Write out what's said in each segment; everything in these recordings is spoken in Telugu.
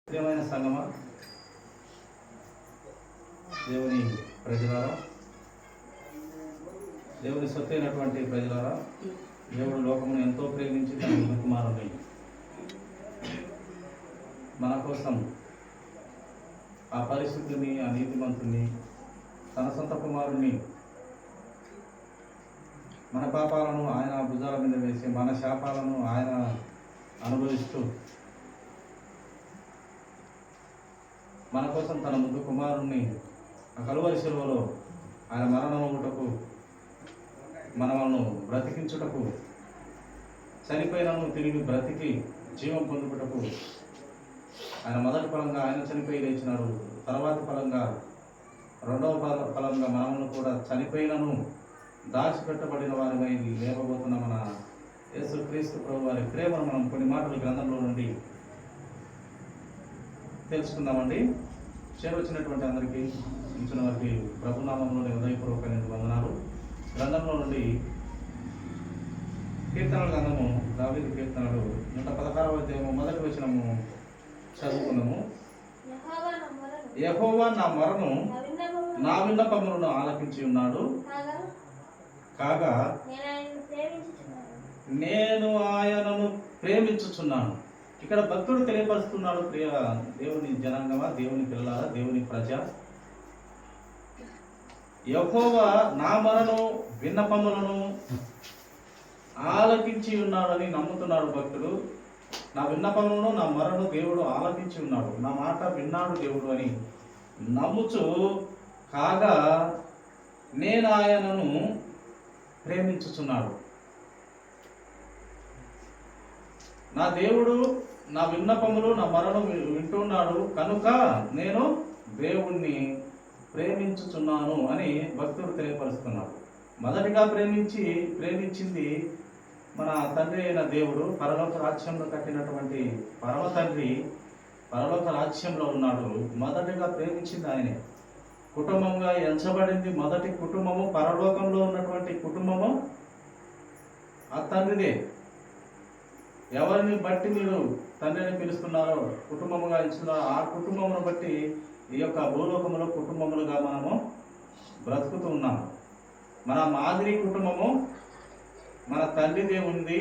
ప్రియమైన సంగమ, దేవుని ప్రజలారా, దేవుని సొత్తైనటువంటి ప్రజలారా, దేవుడు లోకమును ఎంతో ప్రేమించి తన కుమారుని మన కోసం ఆ పరిశుద్ధిని, ఆ నీతిమంతుని, తన సొంత కుమారుని మన పాపాలను ఆయన భుజాల మీద వేసి మన శాపాలను ఆయన అనుభవిస్తూ మన కోసం తన ముద్దు కుమారుణ్ణి ఆ కలువరి శిలువలో ఆయన మరణమగుటకు మనలను బ్రతికించుటకు, చనిపోయినను తిరిగి బ్రతికి జీవం పొందుటకు ఆయన మొదటి ఫలంగా ఆయన చనిపోయి లేచినాడు. తర్వాతి ఫలంగా రెండవ ఫలంగా మనమును కూడా చనిపోయినను దాచిపెట్టబడిన వారిపై లేపబోతున్న మన యేసుక్రీస్తు ప్రభు వారి ప్రేమను మనం కొన్ని మాటలు గ్రంథంలో నుండి తెలుసుకుందామండి. చేరొచ్చినటువంటి అందరికీ, ఇచ్చిన వారికి ప్రభునామంలోని హృదయపూర్వకమైన వందనాలు. గ్రంథంలో నుండి కీర్తనల గ్రంథము, దావీదు కీర్తనలు 116వ అధ్యాయము మొదటి వచనము చదువుకున్నాము. యెహోవా నా మొరను, నా విన్నపములను ఆలకించి ఉన్నాడు, కాగా నేను ఆయనను ప్రేమించుచున్నాను. ఇక్కడ భక్తుడు తెలియపరుస్తున్నాడు, ప్రియ దేవుని జనాంగమా, దేవుని పిల్లలారా, దేవుని ప్రజ, యెహోవా నా మొరను విన్నపములను ఆలకించి ఉన్నాడని నమ్ముతున్నాడు భక్తుడు. నా విన్నపములను, నా మొరను దేవుడు ఆలకించి ఉన్నాడు, నా మాట విన్నాడు దేవుడు అని నమ్ముచు, కాగా నేను ఆయనను ప్రేమించుచున్నాడు. నా దేవుడు నా విన్నపములు, నా మొరను వింటున్నాడు కనుక నేను దేవుణ్ణి ప్రేమించుచున్నాను అని భక్తుడు తెలియపరుస్తున్నాడు. మొదటిగా ప్రేమించింది మన తండ్రి అయిన దేవుడు. పరలోక రాజ్యంలో కట్టినటువంటి పరమ తండ్రి పరలోక రాజ్యంలో ఉన్నాడు. మొదటిగా ప్రేమించింది ఆయనే. కుటుంబంగా ఎంచబడింది మొదటి కుటుంబము, పరలోకంలో ఉన్నటువంటి కుటుంబము ఆ తండ్రిదే. ఎవరిని బట్టి మీరు తండ్రిని పిలుస్తున్నారో, కుటుంబముగా ఇస్తున్నారో, ఆ కుటుంబమును బట్టి ఈ యొక్క భూలోకములో కుటుంబములుగా మనము బ్రతుకుతూ ఉన్నాము. మన మాదిరి కుటుంబము మన తండ్రిదే ఉంది.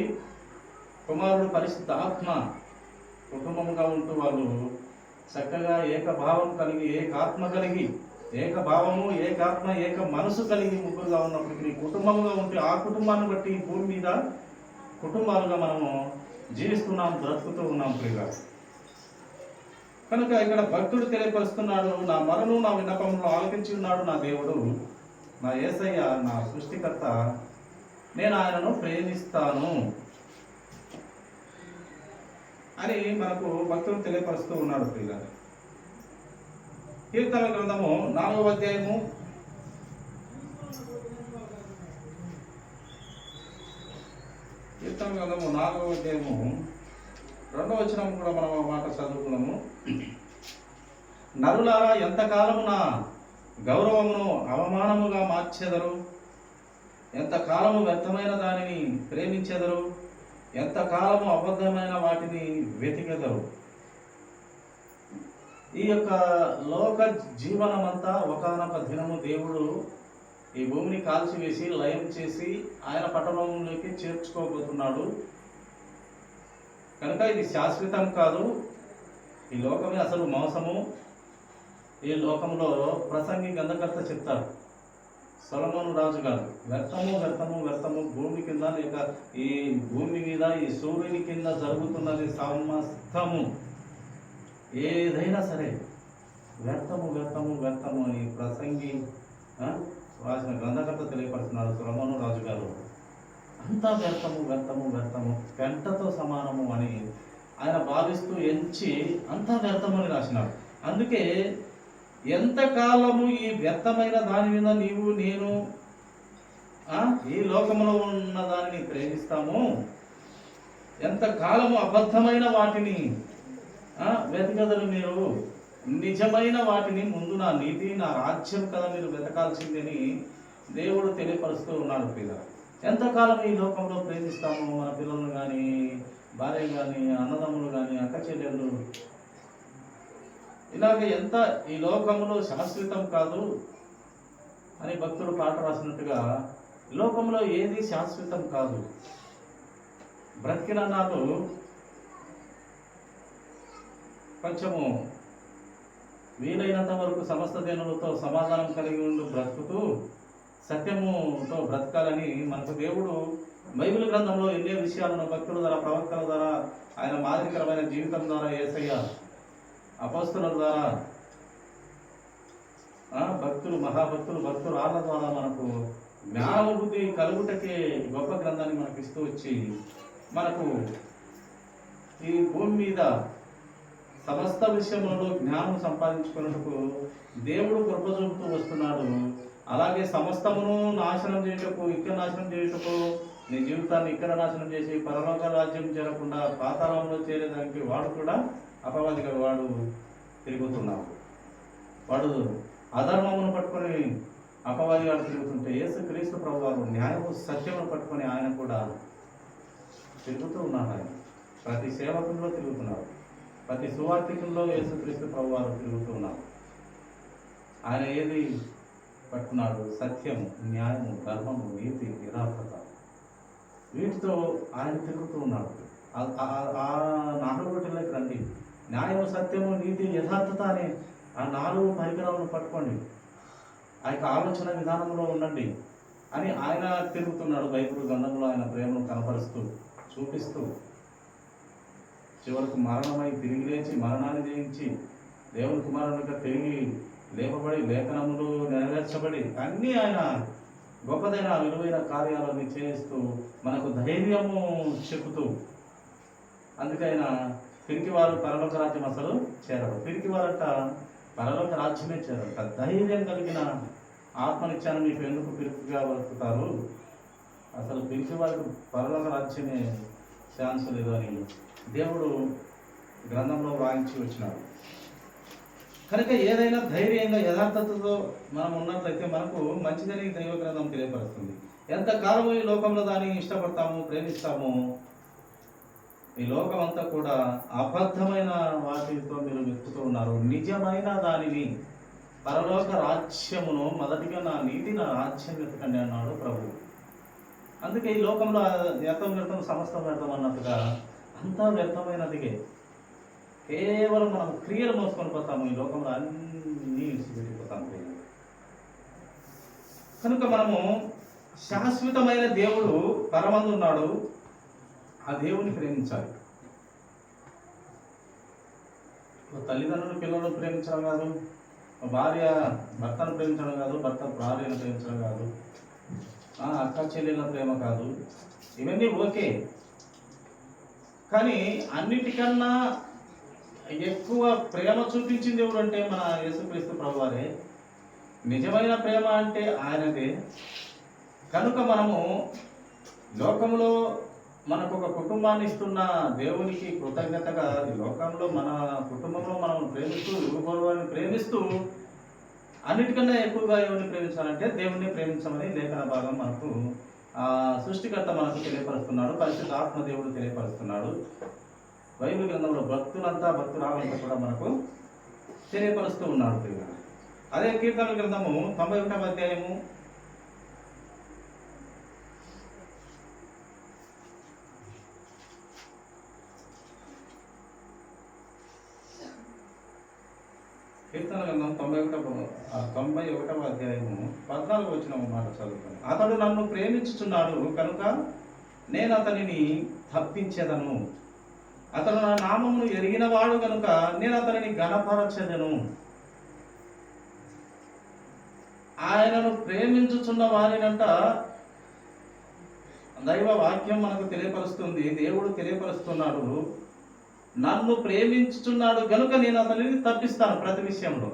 కుమారుడు పరిశుద్ధ ఆత్మ కుటుంబముగా ఉంటూ వాళ్ళు చక్కగా ఏకభావం కలిగి, ఏకాత్మ కలిగి, ఏకభావము, ఏకాత్మ, ఏక మనసు కలిగి ముగ్గురుగా ఉన్నప్పటికీ కుటుంబముగా ఉంటే ఆ కుటుంబాన్ని బట్టి భూమి మీద కుటుంబాలుగా మనము జీవిస్తున్నాం, బ్రతుకుతూ ఉన్నాం ప్రియుగా. కనుక ఇక్కడ భక్తుడు తెలియపరుస్తున్నాడు, నా మొరను, నా విన్నపములను ఆలకించి ఉన్నాడు నా దేవుడు, నా యేసయ్య, నా సృష్టికర్త, నేను ఆయనను ప్రేమిస్తాను అని మనకు భక్తుడు తెలియపరుస్తూ ఉన్నాడు ప్రియుగా. కీర్తన గ్రంథము 4వ అధ్యాయము 2వ వచనం కూడా మనం ఆ మాట చదువుకున్నాము. నరులారా, ఎంతకాలము నా గౌరవమును అవమానముగా మార్చెదరు, ఎంతకాలము వ్యర్థమైన దానిని ప్రేమించెదరు, ఎంతకాలము అబద్ధమైన వాటిని వెతికెదరు. ఈ యొక్క లోక జీవనమంతా ఒకానొక దినము దేవుడు ఈ భూమిని కాల్చివేసి లయం చేసి ఆయన పట్టణంలోకి చేర్చుకోబోతున్నాడు. కనుక ఇది శాశ్వతం కాదు. ఈ లోకమే అసలు మోసము. ఈ లోకంలో ప్రసంగి గంధకర్త చెప్తారు, సొలొమోను రాజు గారు, వ్యర్థము వ్యర్థము వ్యర్థము, భూమి కింద లేక ఈ భూమి మీద ఈ సూర్యుని కింద జరుగుతున్నది సమస్తము, ఏదైనా సరే వ్యర్థము వ్యర్థము వ్యర్థము అని ప్రసంగి రాసిన గ్రంథకర్త తెలియపడుతున్నారు సొలొమోను రాజు గారు. అంతా వ్యర్థము వ్యర్థము వ్యర్థము, పెంటతో సమానము అని ఆయన భావిస్తూ ఎంచి అంతా వ్యర్థము అని రాసినాడు. అందుకే ఎంతకాలము ఈ వ్యర్థమైన దాని మీద నీవు నేను ఈ లోకంలో ఉన్న దానిని ప్రేమిస్తాము, ఎంతకాలము అబద్ధమైన వాటిని వెతకదరు మీరు, నిజమైన వాటిని ముందు నా నీతి, నా రాజ్యం కదా మీరు వెతకాల్సిందని దేవుడు తెలియపరుస్తూ ఉన్నాడు పిల్లలు. ఎంతకాలం ఈ లోకంలో ప్రేమిస్తాము మన పిల్లలను కానీ, భార్య కానీ, అన్నదమ్ములు కానీ, అక్క చెల్లెళ్ళు, ఇలాగ ఎంత ఈ లోకములో శాశ్వతం కాదు అని భక్తుడు పాట రాసినట్టుగా లోకంలో ఏది శాశ్వతం కాదు. బ్రతికిన నాడు కొంచెము వీలైనంత వరకు సమస్త దేనులతో సమాధానం కలిగి ఉండి బ్రతుకుతూ సత్యముతో బ్రతకాలని మనకు దేవుడు బైబిల్ గ్రంథంలో ఎన్నో విషయాలను భక్తుల ద్వారా, ప్రవక్తల ద్వారా, ఆయన మాదిరికరమైన జీవితం ద్వారా, యేసయ్య అపొస్తలుల ద్వారా, భక్తులు, మహాభక్తులు, భక్తులు ఆళ్ళ ద్వారా మనకు జ్ఞానబుద్ధి కలుగుటకే గొప్ప గ్రంథాన్ని మనకు ఇస్తూ వచ్చి మనకు ఈ భూమి మీద సమస్త విషయంలో జ్ఞానం సంపాదించుకున్నట్టుకు దేవుడు కృప చూపుతూ వస్తున్నాడు. అలాగే సమస్తమును నాశనం చేయుటకు, ఇక్కడ నాశనం చేయుటకు, నీ జీవితాన్ని ఇక్కడ నాశనం చేసి పరలోక రాజ్యం చేరకుండా పాతాళంలో చేరేదానికి వాడు కూడా అపవాదిగా వాడు తిరుగుతున్నాడు. వాడు అధర్మమును పట్టుకొని అపవాదిగా తిరుగుతుంటే యేసుక్రీస్తు ప్రభు వారు న్యాయము సత్యమును పట్టుకొని ఆయన కూడా తిరుగుతూ ఉన్నాడు. ఆయన ప్రతి సేవకుల్లో తిరుగుతున్నారు, ప్రతి సువార్థికుల్లో యేసుక్రీస్తు ప్రభు వారు తిరుగుతూ ఉన్నారు. ఆయన ఏది పట్టుకున్నాడు? సత్యము, న్యాయము, ధర్మము, నీతి, యథార్థత, వీటితో ఆయన తిరుగుతూ ఉన్నాడు. ఆ 4 గొట్టెలకి రండి. న్యాయము, సత్యము, నీతి, యథార్థత అనే ఆ 4 పరికరాలను పట్టుకోండి. ఆ యొక్క ఆలోచన విధానంలో ఉండండి అని ఆయన తిరుగుతున్నాడు. బైబిల్ గ్రంథంలో ఆయన ప్రేమను కనపరుస్తూ, చూపిస్తూ, చివరకు మరణమై తిరిగి లేచి మరణాన్ని జయించి దేవుని కుమారునిగా తిరిగి లేపబడి లేఖనములు నెరవేర్చబడి అన్నీ ఆయన గొప్పదైన విలువైన కార్యాలని చేస్తూ మనకు ధైర్యము చెబుతూ, అందుకైన పిరికి వారు పరలోక రాజ్యం అసలు చేరరు. పిరికి వారంట పరలోక రాజ్యమే చేరరు. ధైర్యం కలిగిన ఆత్మనిచ్చాను మీకు ఎందుకు పిరికిగా బ్రతుకుతారు, అసలు పిరికి వారికి పరలోక రాజ్యమే ఛాన్స్ లేదు అని దేవుడు గ్రంథంలో వ్రాయించి వచ్చినాడు. కనుక ఏదైనా ధైర్యంగా యథార్థతతో మనం ఉన్నట్లయితే మనకు మంచిదని దైవ గ్రంథం తెలియపరుస్తుంది. ఎంతకాలము ఈ లోకంలో దాన్ని ఇష్టపడతాము, ప్రేమిస్తాము, ఈ లోకం అంతా కూడా అబద్ధమైన వాటితో మీరు వెతుకుతూ ఉన్నారు. నిజమైన దానిని, పరలోక రాజ్యమును మొదటిగా నా నీతి, నా రాజ్యం వెతకండి అన్నాడు ప్రభు. అందుకే ఈ లోకంలో వ్యర్థం వ్యర్థం సమస్తం వ్యర్థం అన్నట్టుగా అంతా వ్యర్థమైనదిగే. కేవలం మనం క్రియలు మోసుకొని పోతాము. ఈ లోకంలో అన్నీ విడిచిపెట్టిపోతాము. కనుక మనము శాశ్వతమైన దేవుడు పరమందు ఉన్నాడు. ఆ దేవుని ప్రేమించాలి. తల్లిదండ్రులు పిల్లలను ప్రేమించడం కాదు, భార్య భర్తను ప్రేమించడం కాదు, భర్త భార్యను ప్రేమించడం కాదు, అక్క చెల్లెల ప్రేమ కాదు, ఇవన్నీ ఓకే. కానీ అన్నిటికన్నా ఎక్కువ ప్రేమ చూపించింది ఎవరు అంటే మన యేసుక్రీస్తు ప్రభువారే. నిజమైన ప్రేమ అంటే ఆయనదే. కనుక మనము లోకంలో మనకు ఒక కుటుంబాన్ని ఇస్తున్న దేవునికి కృతజ్ఞతగా ఈ లోకంలో మన కుటుంబంలో మనం ప్రేమిస్తూ ఇరుగోరుని ప్రేమిస్తూ అన్నిటికన్నా ఎక్కువగా ఎవరిని ప్రేమించాలంటే దేవుణ్ణి ప్రేమించమని లేఖన భాగం మనకు సృష్టికర్త మనకు తెలియపరుస్తున్నాడు. పరిశుద్ధ ఆత్మదేవుడు తెలియపరుస్తున్నాడు. బైబిల్ గ్రంథంలో భక్తులంతా భక్తురాలంతా కూడా మనకు తెలియపరుస్తూ ఉన్నాడు. అదే కీర్తన గ్రంథము 91వ అధ్యాయము 91వ అధ్యాయము 14వ వచనం మాట చదువుతాను. అతడు నన్ను ప్రేమించుచున్నాడు కనుక నేను అతనిని తప్పించెదను. అతడు నా నామమును ఎరిగినవాడు కనుక నేను అతనిని ఘనపరచెదను. ఆయనను ప్రేమించుచున్న వారినంట దైవ వాక్యం మనకు తెలియపరుస్తుంది. దేవుడు తెలియపరుస్తున్నాడు, నన్ను ప్రేమించుచున్నాడు గనుక నేను అతనిని తప్పిస్తాను. ప్రతి విషయంలో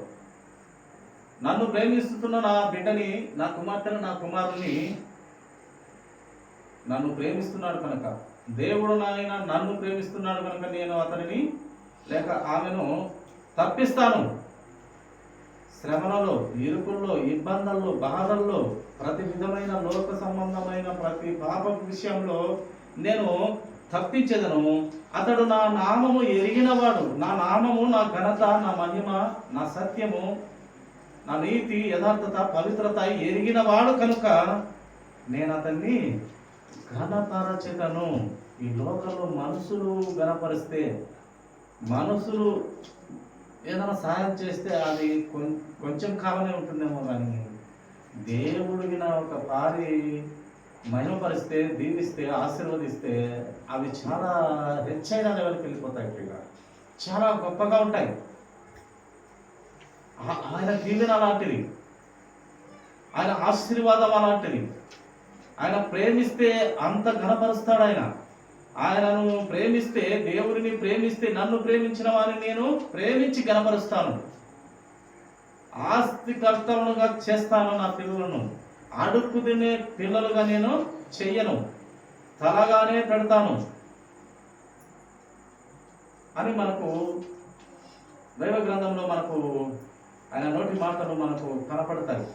నన్ను ప్రేమిస్తున్న నా బిడ్డని, నా కుమార్తెను, నా కుమారుని నన్ను ప్రేమిస్తున్నాడు కనుక, దేవుడు నాయన నన్ను ప్రేమిస్తున్నాడు కనుక నేను అతనిని లేక ఆమెను తప్పిస్తాను. శ్రమలలో, ఇరుకుల్లో, ఇబ్బందుల్లో, బాధల్లో, ప్రతి విధమైన లోక సంబంధమైన ప్రతి పాప విషయంలో నేను తప్పించేదను. అతడు నా నామము ఎరిగినవాడు, నా నామము, నా ఘనత, నా మహిమ, నా సత్యము, నా నీతి, యథార్థత, పవిత్రత ఎరిగినవాడు కనుక నేను అతన్ని ఘనపరచెదను. ఈ లోకంలో మనుషులు ఘనపరిస్తే, మనుషులు ఏదైనా సహాయం చేస్తే అది కొంచెం కాలమే ఉంటుందేమో, కానీ దేవుడికి ఒక పారి మహిమపరిస్తే, దీవిస్తే, ఆశీర్వదిస్తే అవి చాలా హెచ్చైన లెవెల్కి వెళ్ళిపోతాయి. ఇక చాలా గొప్పగా ఉంటాయి. ఆయన దీవెన అలాంటిది, ఆయన ఆశీర్వాదం అలాంటిది. ఆయన ప్రేమిస్తే అంత ఘనపరుస్తాడు. ఆయనను ప్రేమిస్తే, దేవుడిని ప్రేమిస్తే, నన్ను ప్రేమించిన వారిని నేను ప్రేమించి ఘనపరుస్తాను. ఆస్తికర్తలుగా చేస్తాను. నా పిల్లలను అడుక్కు తినే పిల్లలుగా నేను చెయ్యను, తలగానే పెడతాను అని మనకు దైవ గ్రంథంలో మనకు ఆయన నోటి మాటలు మనకు కనపడతాయి.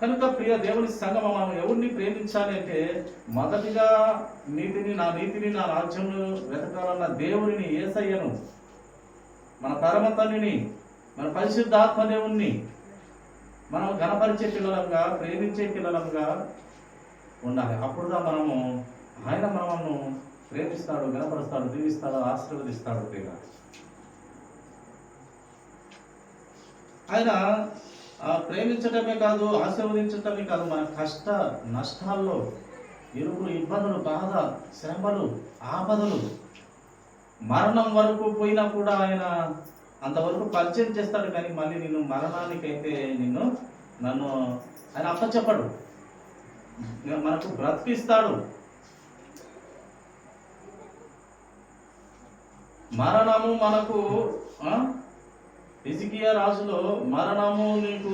కనుక ప్రియ దేవుని సంగమ, మనం ఎవరిని ప్రేమించాలి అంటే మొదటిగా నా నీతిని, నా రాజ్యమును వెతకాలన్న దేవుడిని, యేసయ్యను, మన పరమ తండ్రిని, మన పరిశుద్ధాత్మ దేవుణ్ణి మనం ఘనపరిచే పిల్లలంగా, ప్రేమించే పిల్లలంగా ఉండాలి. అప్పుడుగా ఆయన మనము ప్రేమిస్తాడు, ఘనపరుస్తాడు, దీవిస్తాడు, ఆశీర్వదిస్తాడు. ప్రియ ఆయన ప్రేమించటమే కాదు, ఆశీర్వదించటమే కాదు, మన కష్ట నష్టాల్లో, ఇరుకులు, ఇబ్బందులు, బాధ, శ్రమలు, ఆపదలు, మరణం వరకు పోయినా కూడా ఆయన అంతవరకు పరిచయం చేస్తాడు. కానీ మళ్ళీ నిన్ను మరణానికైతే నన్ను ఆయన అప్పచెప్పడు, మనకు బ్రతికిస్తాడు. మరణము మనకు హిజ్కియా రాజులో మరణము నీకు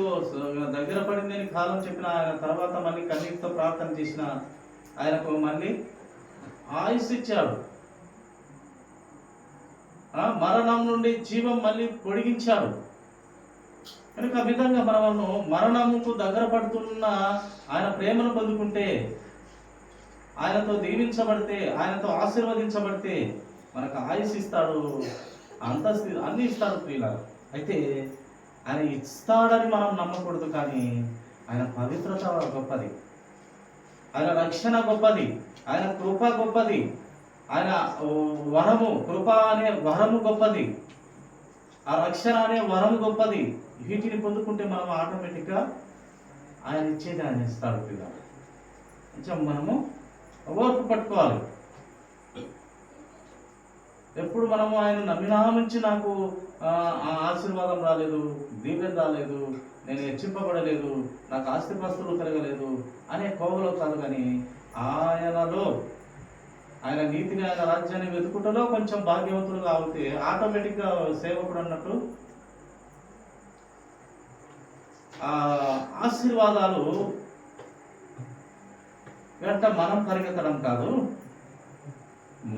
దగ్గర పడింది అని కాలం చెప్పిన ఆయన తర్వాత మళ్ళీ కన్నీటితో ప్రార్థన చేసిన ఆయనకు మళ్ళీ ఆయుష్ ఇచ్చాడు. మరణం నుండి జీవం మళ్ళీ పొడిగించాడు. కనుక ఆ విధంగా మనము మరణముకు దగ్గర పడుతున్న ఆయన ప్రేమను పొందుకుంటే, ఆయనతో దీవించబడితే, ఆయనతో ఆశీర్వదించబడితే మనకు ఆయుష్ ఇస్తాడు, అన్ని ఇస్తాడు. ప్రియులారా, అయితే ఆయన ఇస్తాడని మనం నమ్మకూడదు. కానీ ఆయన పవిత్రత గొప్పది, ఆయన రక్షణ గొప్పది, ఆయన కృప గొప్పది, ఆయన వరము, కృప అనే వరము గొప్పది, ఆ రక్షణ అనే వరము గొప్పది. వీటిని పొందుకుంటే మనం ఆటోమేటిక్గా ఆయన ఇచ్చేది ఆయన ఇస్తాడు. పిల్లలు కొంచెం మనము ఓర్పు పట్టుకోవాలి. ఎప్పుడు మనము ఆయన నమ్మినా నుంచి నాకు ఆశీర్వాదం రాలేదు, దీవెన రాలేదు, నేను హెచ్చింపబడలేదు, నాకు ఆస్తిపాస్తులు కలగలేదు అనే కోవలో కాదు. కానీ ఆయనలో, ఆయన నీతిని, ఆయన రాజ్యాన్ని వెతుకుటలో కొంచెం భాగ్యవంతులుగా అవుతే ఆటోమేటిక్గా సేవకుడు అన్నట్టు ఆశీర్వాదాలు వెంట మనం పరిగెత్తడం కాదు,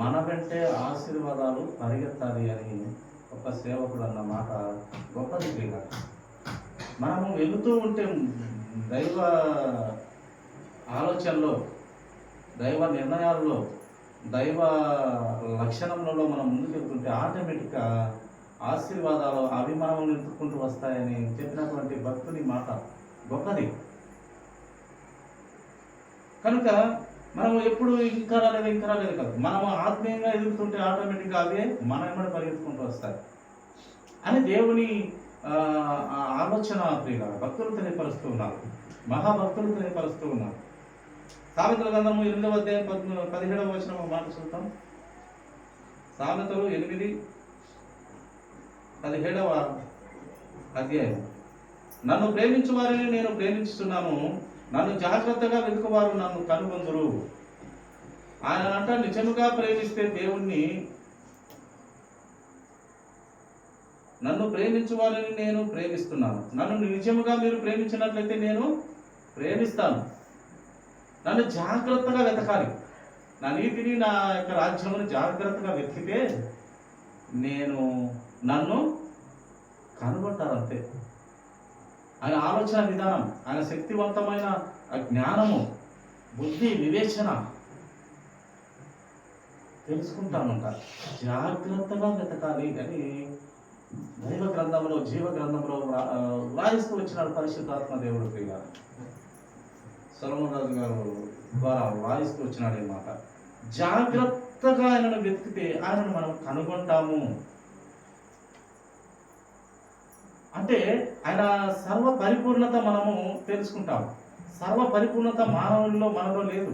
మన వెంటే ఆశీర్వాదాలు పరిగెత్తాలి అని ఒక సేవకుడు అన్న మాట గొప్పది. ప్రియ మనము వెళుతూ ఉంటే దైవ ఆలోచనలో, దైవ నిర్ణయాల్లో, దైవ లక్షణంలో మనం ముందుకు వెళ్తుంటే ఆటోమేటిక్గా ఆశీర్వాదాలు అవి మనం నిలుపుకుంటూ వస్తాయని చెప్పినటువంటి భక్తుని మాట గొప్పది. కనుక మనం ఎప్పుడు ఇంకా రాలేదు కాదు, మనం ఆత్మీయంగా ఎదుగుతుంటే ఆటోమేటిక్గా అవే మన వెంబడి పరిగెత్తుకుంటూ వస్తాయి అని దేవుని ఆలోచన. ప్రియుల భక్తులు తెలియపరుస్తూ ఉన్నారు, మహాభక్తులు తెలియపరుస్తూ ఉన్నారు. సామెతల గ్రంథము 8వ అధ్యాయం 17వ వచనం మాట చూద్దాం. సామెతలు 8:17 అధ్యాయం. నన్ను ప్రేమించు వారిని నేను ప్రేమించుతున్నాను, నన్ను జాగ్రత్తగా వెతుకువారు నన్ను కనుగొందురు. ఆయన అంట నిజముగా ప్రేమిస్తే దేవుణ్ణి, నన్ను ప్రేమించు వారిని నేను ప్రేమిస్తున్నాను, నన్ను నిజముగా మీరు ప్రేమించినట్లయితే నేను ప్రేమిస్తాను. నన్ను జాగ్రత్తగా వెతకాలి, నా నీతిని, నా యొక్క రాజ్యమును జాగ్రత్తగా వెతికితే నన్ను కనుగొంటారు. అంతే. ఆయన ఆలోచన విధానం, ఆయన శక్తివంతమైన జ్ఞానము, బుద్ధి, వివేచన తెలుసుకుంటామంట. జాగ్రత్తగా వెతకాలి అని దైవ గ్రంథంలో, జీవ గ్రంథంలో వ్రాయిస్తూ వచ్చినాడు పరిశుద్ధాత్మ దేవుడు ప్రియ సొలొమోను రాజు గారు ద్వారా వ్రాయిస్తూ వచ్చినాడు ఈ మాట. జాగ్రత్తగా ఆయనను వెతికితే ఆయనను మనం కనుగొంటాము. అంటే ఆయన సర్వ పరిపూర్ణత మనము తెలుసుకుంటాము. సర్వ పరిపూర్ణత మానవుల్లో మనలో లేదు.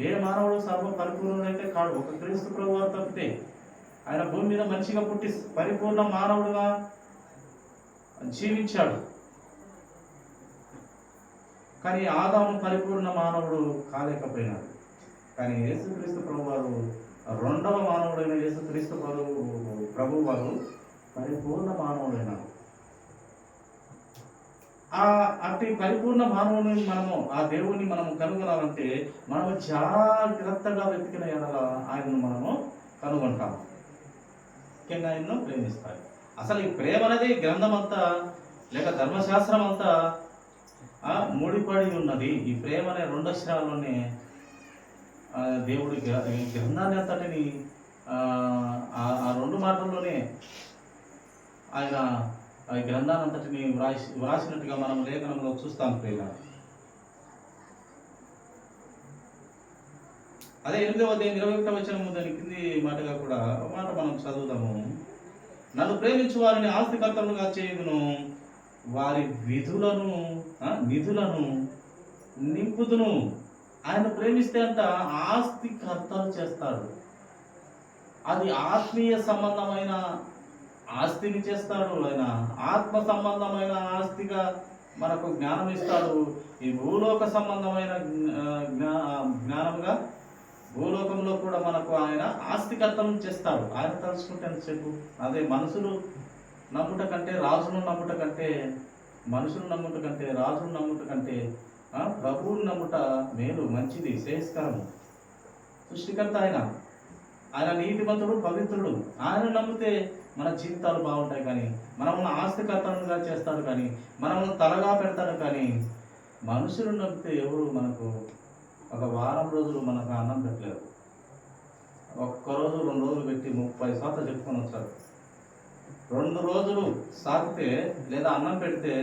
ఏ మానవుడు సర్వ పరిపూర్ణుడైతే కాడు. ఒక క్రీస్తు ప్రభువు తప్పితే. ఆయన భూమి మీద మంచిగా పుట్టి పరిపూర్ణ మానవుడుగా జీవించాడు. కానీ ఆదాము పరిపూర్ణ మానవుడు కాలేకపోయినాడు. కానీ యేసుక్రీస్తు ప్రభు వారు, రెండవ మానవుడైన యేసుక్రీస్తు ప్రభు వారు పరిపూర్ణ మానవుడైనాడు. అట్టి పరిపూర్ణ మానవుని మనము, ఆ దేవుని మనము కనుగొనాలంటే మనము జాగ్రత్తగా వెతికిన ఎడల ఆయనను మనము కనుగొంటాము. ముఖ్యంగా ఆయనను ప్రేమిస్తాయి. అసలు ఈ ప్రేమ అనేది గ్రంథం అంతా లేక ధర్మశాస్త్రం అంతా ముడిపడి ఉన్నది. ఈ ప్రేమ అనే 2 అక్షరాల్లోనే దేవుడి గ్రంథాన్ని అంతటిని ఆ 2 మాటల్లోనే ఆయన ఆ గ్రంథాన్ని అంతటిని వ్రాసినట్టుగా మనం లేఖనంలో చూస్తాం ప్రియుల. అదే 8వ అధ్యాయం 21వ వచనం దాని కింది మాటగా కూడా మాట మనం చదువుదాము. నన్ను ప్రేమించు వారిని ఆస్తికర్తలుగా చేయుదును, వారి నిధులను నింపుదును. ఆయన ప్రేమిస్తే అంట ఆస్తికర్తలు చేస్తాడు. అది ఆత్మీయ సంబంధమైన ఆస్తిని చేస్తాడు. ఆయన ఆత్మ సంబంధమైన ఆస్తిగా మనకు జ్ఞానం ఇస్తాడు. ఈ భూలోక సంబంధమైన జ్ఞానంగా భూలోకంలో కూడా మనకు ఆయన ఆస్తికర్తలను చేస్తాడు. ఆయన తలుచుకుంటే ఎంతసేపు అదే మనుషులు నమ్ముట కంటే, రాజును నమ్ముట కంటే, మనుషులు నమ్ముట కంటే, రాజును నమ్ముట కంటే ప్రభువుని నమ్ముట మేలు, మంచిది, శ్రేయస్కరము. సృష్టికర్త ఆయన నీతిమంతుడు, పవిత్రుడు. ఆయన నమ్మితే మన జీవితాలు బాగుంటాయి. కానీ మనల్ని ఆస్తికర్తలుగా చేస్తాడు, కానీ మనల్ని తలగా పెడతాడు. కానీ మనుషులు నమ్మితే ఎవరు మనకు ఒక వారం రోజులు మనకు అన్నం పెట్టలేరు. ఒక్కరోజు 2 రోజులు పెట్టి 30 శాతం చెప్పుకొని వచ్చారు. 2 రోజులు సాకితే లేదా అన్నం పెడితే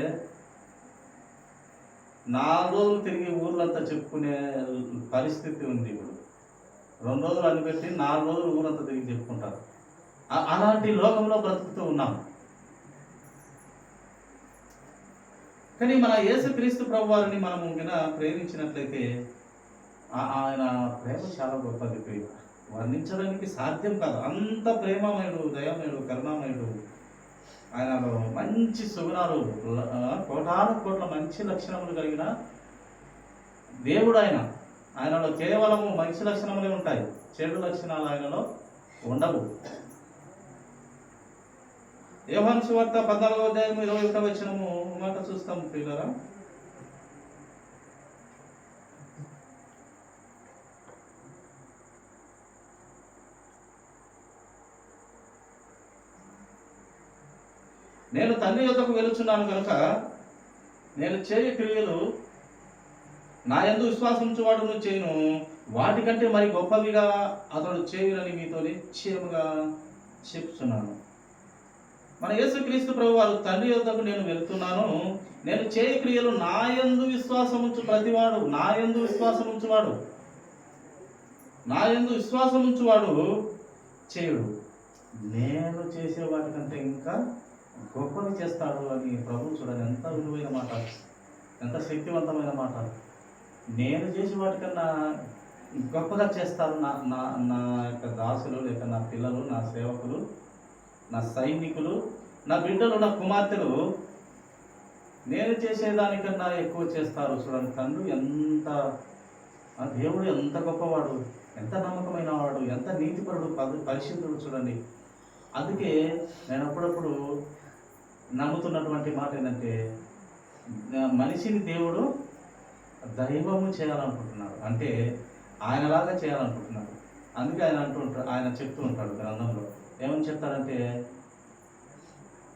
4 రోజులు తిరిగి ఊర్లంతా చెప్పుకునే పరిస్థితి ఉంది ఇప్పుడు. 2 రోజులు అన్ని పెట్టి 4 రోజులు ఊరంతా తిరిగి చెప్పుకుంటారు. అలాంటి లోకంలో బ్రతుకుతూ ఉన్నాం. కానీ మన యేసుక్రీస్తు ప్రభు వారిని మనము ప్రేమించినట్లయితే ఆయన ప్రేమ చాలా గొప్పది. వర్ణించడానికి సాధ్యం కాదు. అంత ప్రేమమయుడు, దయామయుడు, కరుణామయుడు. ఆయనలో మంచి సుగుణాలు, కోటాను కోట్ల మంచి లక్షణములు కలిగిన దేవుడు ఆయనలో కేవలము మంచి లక్షణములే ఉంటాయి. చెడు లక్షణాలు ఆయనలో ఉండవు. యోహాను సువార్త 14వ అధ్యాయం 21వ వచనము మాట చూస్తాము ప్రియులారా. నేను తండ్రి యొద్దకు వెలుచున్నాను కనుక నేను చేయ క్రియలు నా యందు విశ్వాసం ఉంచువాడును చేయను, వాటికంటే మరి గొప్పవిగా అతడు చేయునని మీతో నిశ్చయముగా చెప్తున్నాను. మన యేసుక్రీస్తు ప్రభు వారు తండ్రి యొద్దకు నేను వెళ్తున్నాను, నేను చేయ క్రియలు నా యందు విశ్వాసం ఉంచు ప్రతివాడు, నా యందు విశ్వాసం ఉంచువాడు, నా యందు విశ్వాసం ఉంచువాడు చేయుడు, నేను చేసే వాటికంటే ఇంకా గొప్పవి చేస్తాడు అని ప్రభు చూడండి. ఎంత విలువైన మాట, ఎంత శక్తివంతమైన మాట. నేను చేసే వాటికన్నా గొప్పగా చేస్తారు నా నా నా యొక్క దాసులు, లేక నా పిల్లలు, నా సేవకులు, నా సైనికులు, నా బిడ్డలు, నా కుమార్తెలు నేను చేసేదానికన్నా ఎక్కువ చేస్తారు. చూడండి తండ్రి ఎంత, దేవుడు ఎంత గొప్పవాడు, ఎంత నమ్మకమైన వాడు, ఎంత నీతిపరుడు, పరిశుద్ధుడు. చూడండి, అందుకే నేను అప్పుడప్పుడు నమ్ముతున్నటువంటి మాట ఏంటంటే, మనిషిని దేవుడు దైవము చేయాలనుకుంటున్నాడు, అంటే ఆయనలాగా చేయాలనుకుంటున్నాడు. అందుకే ఆయన చెప్తూ ఉంటాడు గ్రంథంలో. ఏమని చెప్తాడంటే,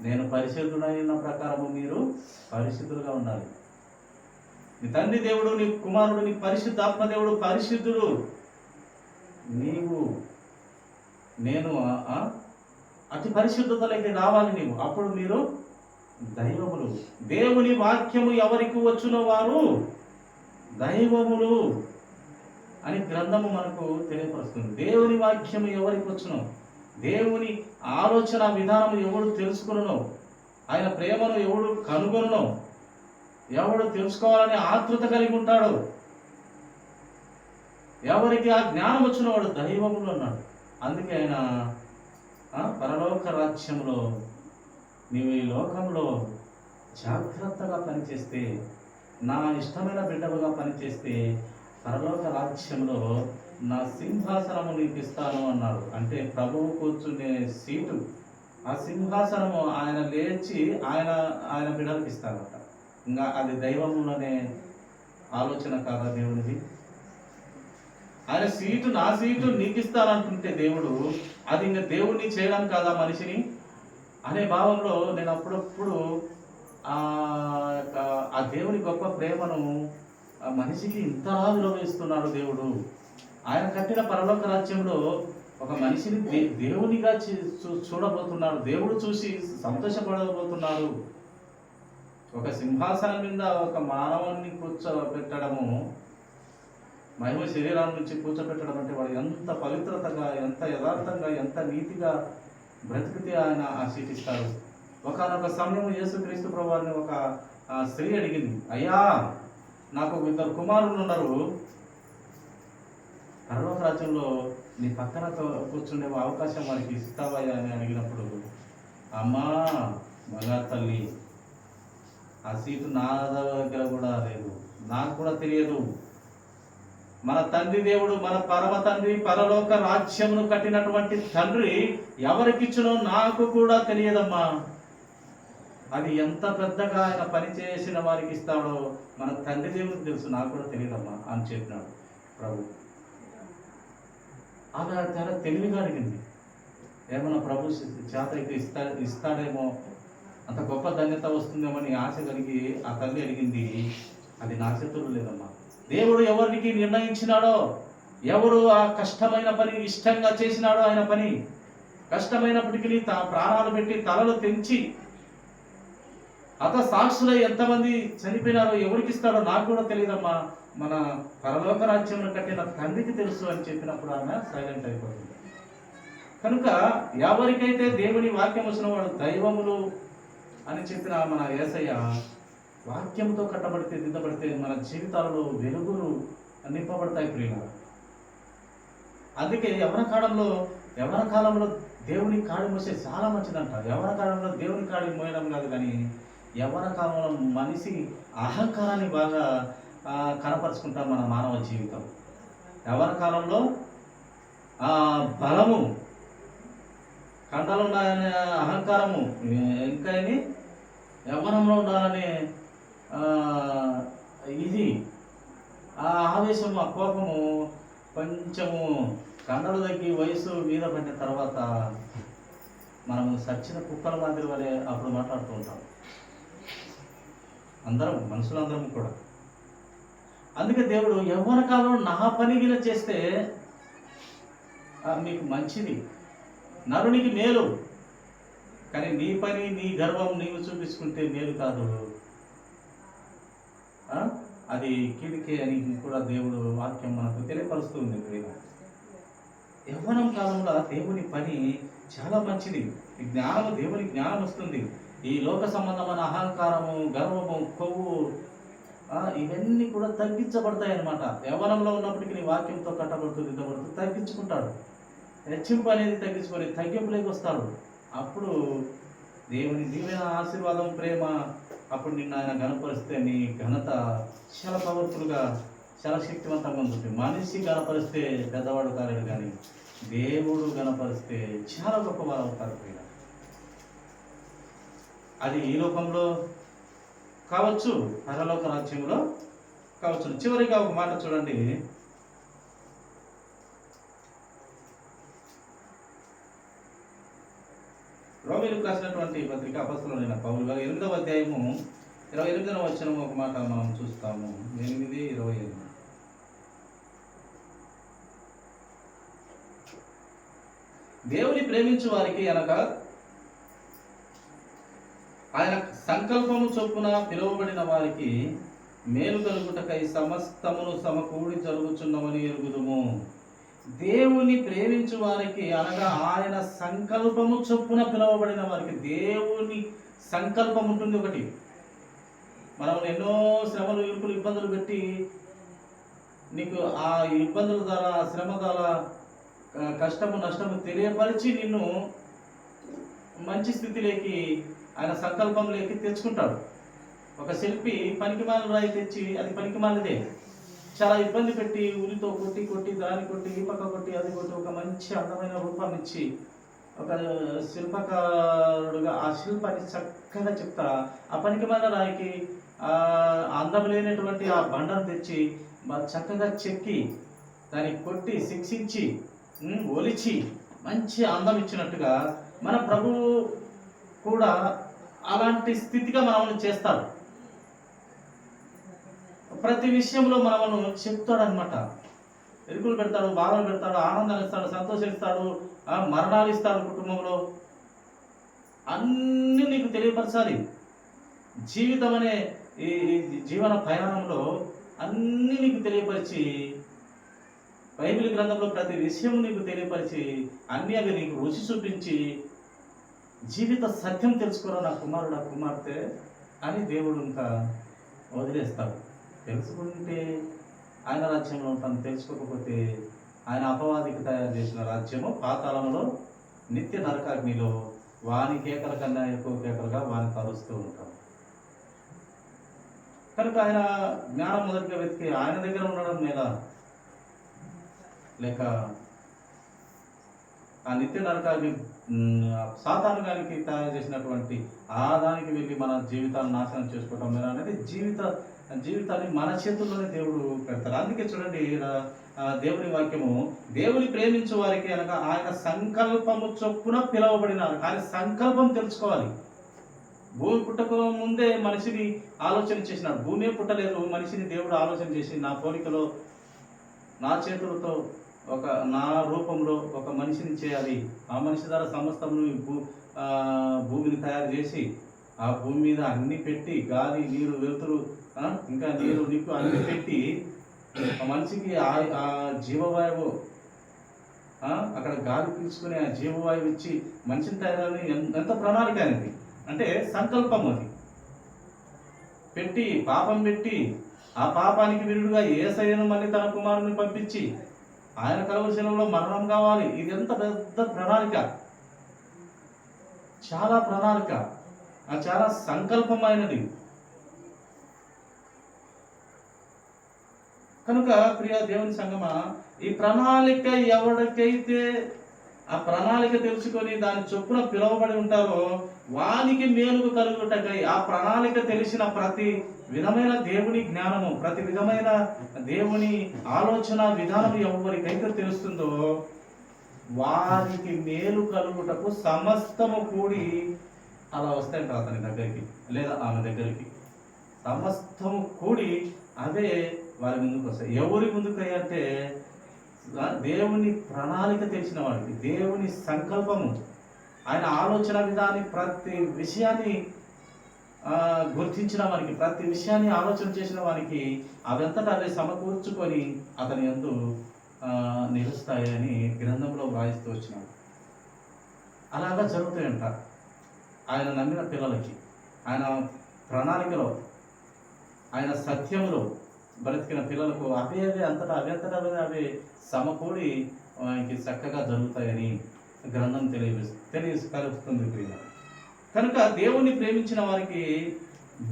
నేను పరిశుద్ధుడైన ప్రకారము మీరు పరిశుద్ధులుగా ఉండాలి. నీ తండ్రి దేవుడు, నీ కుమారుడు, నీ పరిశుద్ధాత్మ దేవుడు పరిశుద్ధుడు. నీవు నేను అతి పరిశుద్ధతలోకి రావాలి నీవు, అప్పుడు మీరు దైవములు. దేవుని వాక్యము ఎవరికి వచ్చునో వారు దైవములు అని గ్రంథము మనకు తెలియపరుస్తుంది. దేవుని వాక్యము ఎవరికి వచ్చునో, దేవుని ఆలోచన విధానం ఎవడు తెలుసుకునో, ఆయన ప్రేమను ఎవడు కనుగొనో, ఎవడు తెలుసుకోవాలని ఆతృత కలిగి ఉంటాడు, ఎవరికి ఆ జ్ఞానం వచ్చిన వాడు దైవములు అన్నాడు. అందుకే ఆయన పరలోక రాజ్యంలో నీవు ఈ లోకంలో జాగ్రత్తగా పనిచేస్తే, నా ఇష్టమైన బిడ్డలుగా పనిచేస్తే పరలోక రాజ్యంలో నా సింహాసనము నీకు ఇస్తాను అన్నాడు. అంటే ప్రభువు కూర్చునే సీటు, ఆ సింహాసనము ఆయన లేచి ఆయన బిడ్డలకు ఇస్తాడట. ఇంకా అది దైవములనే ఆలోచన కాదా దేవునిది? ఆయన సీటు, నా సీటు నీకు ఇస్తానంటుంటే దేవుడు, అది ఇంకా దేవుడిని చేయడం కాదా మనిషిని అనే భావంలో నేను అప్పుడప్పుడు ఆ దేవుని గొప్ప ప్రేమను మనిషికి ఇంతలా విలువిస్తున్నాడు దేవుడు. ఆయన కట్టిన పరలోక రాజ్యంలో ఒక మనిషిని దేవునిగా చూడబోతున్నాడు. దేవుడు చూసి సంతోషపడబోతున్నాడు. ఒక సింహాసనం మీద ఒక మానవుని కూర్చోబెట్టడము, మహిమ శరీరం నుంచి కూర్చోబెట్టడం అంటే వాడు ఎంత పవిత్రతగా, ఎంత యథార్థంగా, ఎంత నీతిగా బ్రతికితే ఆయన ఆశీర్దిస్తాడు. ఒకనొక సమయం యేసుక్రీస్తు ప్రభువారిని ఒక స్త్రీ అడిగింది, అయ్యా నాకు 2 కుమారులు ఉన్నారు, పరలోక రాజ్యంలో నీ పక్కన కూర్చుండే అవకాశం వారికి ఇస్తావయ్యా అని అడిగినప్పుడు, అమ్మా మగా తల్లి, ఆ సీటు నా దగ్గర కూడా లేదు, నాకు కూడా తెలియదు. మన తండ్రి దేవుడు, మన పరమ తండ్రి, పరలోక రాజ్యమును కట్టినటువంటి తండ్రి ఎవరికిచ్చునో నాకు కూడా తెలియదమ్మా. అది ఎంత పెద్దగా ఆయన పని చేసిన వారికి ఇస్తాడో మన తండ్రి దేవుడికి తెలుసు, నాకు కూడా తెలియదమ్మా అని చెప్పినాడు ప్రభు. ఆమె చాలా తెలివిగా అడిగింది, ఏమన్నా ప్రభు చేత అయితే ఇస్తాడేమో, అంత గొప్ప ధన్యత వస్తుందేమో అని ఆశ కలిగి ఆ తల్లి అడిగింది. అది నా చేతుల్లో లేదమ్మా. దేవుడు ఎవరికి నిర్ణయించినాడో, ఎవరు ఆ కష్టమైన పని ఇష్టంగా చేసినాడో, ఆయన పని కష్టమైనప్పటికీ ప్రాణాలు పెట్టి తలలు తెంచి సాక్షులై ఎంతమంది చనిపోయినారో ఎవరికి ఇస్తాడో నాకు కూడా తెలియదమ్మా, మన పరలోక రాజ్యంలో కట్టిన తండ్రికి తెలుసు అని చెప్పినప్పుడు ఆమె సైలెంట్ అయిపోతుంది. కనుక ఎవరికైతే దేవుని వాక్యం వచ్చిన వాడు దైవములు అని చెప్పిన మన యేసయ్య వాక్యంతో కట్టబడితే, దిద్దబడితే మన జీవితాలలో వెలుగులు నింపబడతాయి ప్రియులారా. అందుకే యవ్వన కాలంలో దేవుని కాడి మోసే చాలా మంచిదంట. యవ్వన కాలంలో దేవుని కాడి మోయడం కాదు, కానీ యవ్వన కాలంలో మనిషి అహంకారాన్ని బాగా కనపరుచుకుంటాం మన మానవ జీవితం. యవ్వన కాలంలో బలము, కండలు ఉండాలనే అహంకారము, ఇంకా యవ్వనంలో ఉండాలనే ఇది ఆ ఆవేశము, ఆ కోపము కొంచెము కండలు తగ్గి వయసు మీద పడిన తర్వాత మనము సచ్చిన కుక్కల మాదిరి వలె అప్పుడు మాట్లాడుతూ ఉంటాం అందరం, మనుషులందరం కూడా. అందుకే దేవుడు యవ్వన కాలంలో నా పని గిన చేస్తే మీకు మంచిది, నరునికి మేలు, కానీ నీ పని, నీ గర్వం నీవు చూపించుకుంటే మేలు కాదు, అది కీడికే అని కూడా దేవుడు వాక్యం మనకు తెలియపరుస్తుంది. యవ్వనం కాలంలో దేవుని పని చాలా మంచిది. జ్ఞానము, దేవుని జ్ఞానం వస్తుంది. ఈ లోక సంబంధమైన అహంకారము, గర్వము, కొవ్వు ఇవన్నీ కూడా తగ్గించబడతాయి అన్నమాట. యవ్వనంలో ఉన్నప్పటికీ నీ వాక్యంతో కట్టబడుతుంది, తగ్గించుకుంటాడు. హెచ్చింపు అనేది తగ్గించుకొని తగ్గింపులోకి వస్తాడు. అప్పుడు దేవుని దీవెన, ఆశీర్వాదం, ప్రేమ, అప్పుడు నిన్ను ఆయన గణపరిస్తే నీ ఘనత చాలా పవర్ఫుల్గా, చాలా శక్తివంతంగా ఉంటుంది. మనిషి గణపరిస్తే పెద్దవాడు కాలేడు, కానీ దేవుడు గణపరిస్తే చాలా గొప్పవారు అవుతారు. అది ఈ లోకంలో కావచ్చు, పరలోక రాజ్యంలో కావచ్చు. చివరిగా ఒక మాట చూడండి, రోమీయులకు రాసినటువంటి పత్రిక అపొస్తలుడైన పౌలు గారు 8వ అధ్యాయము 28వ వచనము ఒక మాట మనం చూస్తాము. 8:28. దేవుని ప్రేమించు వారికి అనగా ఆయన సంకల్పము చొప్పున పిలువబడిన వారికి మేలు కలుగుటకై సమస్తమును సమకూడి జరుగుచున్నవని ఎరుగుదుము. దేవుని ప్రేమించు వారికి అనగా ఆయన సంకల్పము చొప్పున పిలువబడిన వారికి, దేవుని సంకల్పం ఉంటుంది ఒకటి. మనం ఎన్నో శ్రమలు, ఇరుకులు, ఇబ్బందులు పెట్టి నీకు ఆ ఇబ్బందుల ద్వారా, ఆ శ్రమ ద్వారా, కష్టము నష్టము తెలియపరిచి నిన్ను మంచి స్థితిలోకి, ఆయన సంకల్పంలోకి తెచ్చుకుంటాడు. ఒక శిల్పి పనికిమాలిన రాయి తెచ్చి, అది పనికిమాలిదే, చాలా ఇబ్బంది పెట్టి ఉరితో కొట్టి కొట్టి దాన్ని కొట్టి ఈ పక్క కొట్టి అది కొట్టి ఒక మంచి అందమైన రూపాన్ని ఇచ్చి ఒక శిల్పకారుడుగా ఆ శిల్పాన్ని చక్కగా చెప్తా. ఆ పనికిమాలిన రాయికి అందం లేనటువంటి ఆ బండను తెచ్చి చక్కగా చెక్కి దాన్ని కొట్టి శిక్షించి ఒలిచి మంచి అందం ఇచ్చినట్టుగా మన ప్రభువు కూడా అలాంటి స్థితిగా మనల్ని చేస్తాడు. ప్రతి విషయంలో మనల్ని చెప్తాడు అనమాట. ఎరుకులు పెడతాడు, బాధలు పెడతాడు, ఆనందాన్ని ఇస్తాడు, సంతోషిస్తాడు, మరణాలు ఇస్తాడు. కుటుంబంలో అన్నీ నీకు తెలియపరచాలి. జీవితం అనే ఈ జీవన ప్రయాణంలో అన్నీ నీకు తెలియపరిచి, బైబిల్ గ్రంథంలో ప్రతి విషయం నీకు తెలియపరిచి, అన్నీ అవి నీకు రుచి చూపించి, జీవిత సత్యం తెలుసుకోరా నా కుమారుడు, కుమార్తె అని దేవుడు ఇంకా వదిలేస్తాడు. తెలుసుకుంటే ఆయన రాజ్యంలో ఉంటాను, తెలుసుకోకపోతే ఆయన అపవాదికి తయారు చేసిన రాజ్యము పాతాళంలో నిత్య నరకాగ్నిలో వాని కేకల కన్నా ఎక్కువ కేకలుగా వాని కలుస్తూ ఉంటాం. కనుక ఆయన జ్ఞానం మొదటిగా వెతికి ఆయన దగ్గర ఉండడం మీద, లేక ఆ నిత్య నరకాన్ని సాతాను గారికి తయారు చేసినటువంటి ఆ దానికి వెళ్ళి మన జీవితాన్ని నాశనం చేసుకోవటం మీద అనేది జీవితాన్ని మన చేతుల్లోనే దేవుడు పెడతారు. అందుకే చూడండి దేవుని వాక్యము, దేవుని ప్రేమించే వారికి అనగా ఆయన సంకల్పము చొప్పున పిలువబడినారు. ఆయన సంకల్పం తెలుసుకోవాలి. భూమి పుట్టక ముందే మనిషిని ఆలోచన చేసినాడు. భూమి పుట్టలేదు, మనిషిని దేవుడు ఆలోచన చేసి నా పోలికలో నా చేతులతో నా రూపంలో ఒక మనిషిని చేయాలి, ఆ మనిషి ద్వారా సమస్తమును భూమిని తయారు చేసి ఆ భూమి మీద అన్ని పెట్టి గాలి, నీరు, వెలుతురు, ఇంకా నీరు, నిప్పు అన్ని పెట్టి ఆ మనిషికి ఆ జీవవాయువు, అక్కడ గాలి పీల్చుకుని ఆ జీవవాయువు ఇచ్చి మనిషిని తయారని ఎంత ప్రణాళిక అనేది. అంటే సంకల్పం అది పెట్టి, పాపం పెట్టి, ఆ పాపానికి విరుడుగా యేసయ్యను మళ్ళీ తన కుమారుని పంపించి ఆయన కలువశిలలో మరణం కావాలి. ఇది ఎంత పెద్ద ప్రణాళిక, చాలా ప్రణాళిక, చాలా సంకల్పమైనది. కనుక ప్రియ దేవుని సంగమా, ఈ ప్రణాళిక ఎవరికైతే ఆ ప్రణాళిక తెలుసుకొని దాని చొప్పున పిలువబడి ఉంటారో వానికి మేలుకు కలుగుటకై, ఆ ప్రణాళిక తెలిసిన ప్రతి విధమైన దేవుని జ్ఞానము, ప్రతి విధమైన దేవుని ఆలోచన విధానం ఎవరికైతే తెలుస్తుందో వారికి మేలు కలుగుటకు సమస్తము కూడి అలా వస్తాయంట అతని దగ్గరికి లేదా ఆమె దగ్గరికి. సమస్తము కూడి అదే వారి ముందుకు వస్తాయి. ఎవరి ముందుకు అంటే దేవుని ప్రణాళిక తెలిసిన వాడికి, దేవుని సంకల్పము, ఆయన ఆలోచన విధాన్ని, ప్రతి విషయాన్ని గుర్తించిన వారికి, ప్రతి విషయాన్ని ఆలోచన చేసిన వారికి అవంతటా అదే సమకూర్చుకొని అతని యందు నిలుస్తాయని గ్రంథంలో వ్రాయిస్తూ వచ్చినాడు. అలాగా జరుగుతాయంట ఆయన నమ్మిన పిల్లలకి. ఆయన ప్రణాళికలో, ఆయన సత్యంలో బ్రతికిన పిల్లలకు అవే అంతటా అవే సమకూడి ఆయనకి చక్కగా జరుగుతాయని గ్రంథం తెలియపరుస్తుంది ప్రియ. కనుక దేవుణ్ణి ప్రేమించిన వారికి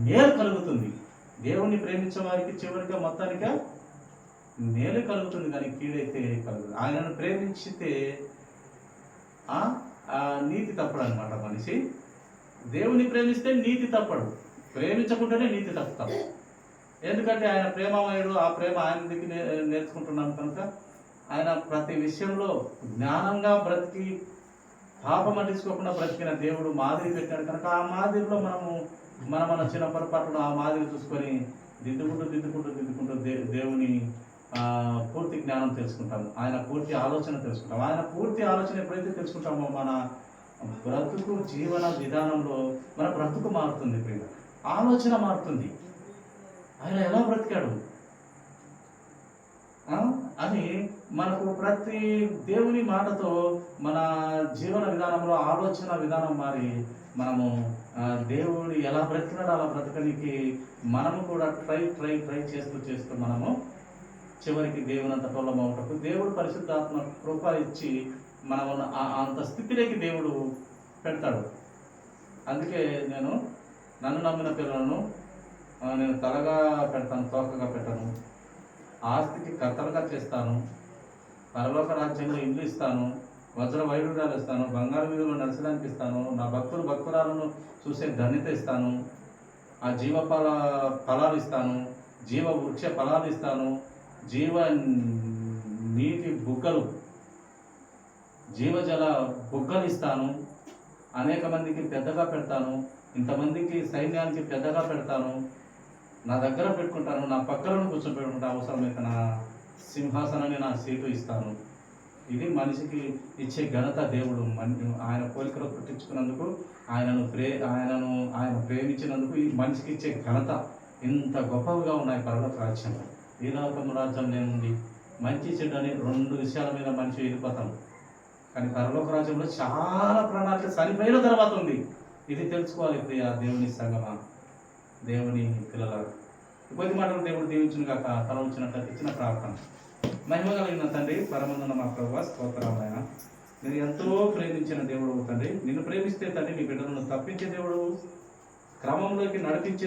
మేలు కలుగుతుంది. దేవుణ్ణి ప్రేమించిన వారికి చివరిగా మొత్తానిగా మేలు కలుగుతుంది, కానీ కీడైతే కలుగుతుంది. ఆయనను ప్రేమించితే నీతి తప్పడు అనమాట. మనిషి దేవుని ప్రేమిస్తే నీతి తప్పడు, ప్రేమించకుండానే నీతి తప్పుతాం. ఎందుకంటే ఆయన ప్రేమమయుడు, ఆ ప్రేమ ఆయన దగ్గర నేర్చుకుంటున్నాం కనుక ఆయన ప్రతి విషయంలో జ్ఞానంగా బ్రతికి పాపం అంటించుకోకుండా బ్రతికిన దేవుడు మాదిరి పెట్టాడు కనుక ఆ మాదిరిలో మన చిన్న పొరపాటును ఆ మాదిరి చూసుకొని దిద్దుకుంటూ దేవుని పూర్తి జ్ఞానం తెలుసుకుంటాము, ఆయన పూర్తి ఆలోచన తెలుసుకుంటాము. ఆయన పూర్తి ఆలోచన ఎప్పుడైతే తెలుసుకుంటామో మన బ్రతుకు జీవన విధానంలో మన బ్రతుకు మారుతుంది, ప్రియ ఆలోచన మారుతుంది. ఆయన ఎలా బ్రతికాడు అని మనకు ప్రతి దేవుని మాటతో మన జీవన విధానంలో ఆలోచన విధానం మారి మనము దేవుడు ఎలా బ్రతికినాడో అలా బ్రతకనికి మనము కూడా ట్రై చేస్తూ మనము చివరికి దేవునంత తోలమవుటకు దేవుడు పరిశుద్ధాత్మ కృప ఇచ్చి మనము అంత స్థితిలోకి దేవుడు పెడతాడు. అందుకే నన్ను నమ్మిన పిల్లలను నేను తలగా పెడతాను, తోకగా పెట్టను, ఆస్తికి కర్తలుగా చేస్తాను, పరలోక రాజ్యంలో ఇల్లు ఇస్తాను, వజ్ర వైడూర్యాలు ఇస్తాను, బంగారు వీధులు నడచడానికి ఇస్తాను, నా భక్తురాలను చూసే ధన్యత ఇస్తాను, ఆ ఫలాలు ఇస్తాను, జీవ వృక్ష ఫలాలు ఇస్తాను, నీటి బుగ్గలు, జీవజల బుగ్గలు ఇస్తాను, అనేక మందికి పెద్దగా పెడతాను, ఇంతమందికి సైన్యానికి పెద్దగా పెడతాను, నా దగ్గర పెట్టుకుంటాను, నా పక్కలను కూర్చోబెట్టుకుంటా, అవసరమైతే నా సింహాసనాన్ని నా సీటు ఇస్తాను. ఇది మనిషికి ఇచ్చే ఘనత. దేవుడు ఆయన పోలికలో పుట్టించుకున్నందుకు, ఆయన ప్రేమించినందుకు ఈ మనిషికి ఇచ్చే ఘనత ఇంత గొప్పగా ఉన్నాయి పరలోక రాజ్యం. ఈ లోకం రాజ్యం ఏముంది, మంచి చెడు అని 2 విషయాల మీద మనిషి వెళ్ళిపోతాం. కానీ పరలోక రాజ్యంలో చాలా ప్రణాళిక చనిపోయిన తర్వాత ఉంది. ఇది తెలుసుకోవాలి ప్రియ దేవుని సంగమా, దేవుని పిల్లల. కొద్ది మాటలు దేవుడు దీవించును గాక. తల ఉంచినట్లయితే ఇచ్చిన ప్రార్థన. మహిమ కలిగిన తండ్రి, పరమందున మా ప్రభువా, స్తోత్రాలైనా నేను ఎంతో ప్రేమించిన దేవుడు తండ్రి. నిన్ను ప్రేమిస్తే తండ్రి నీ బిడ్డలను తప్పించే దేవుడు, క్రమంలోకి నడిపించే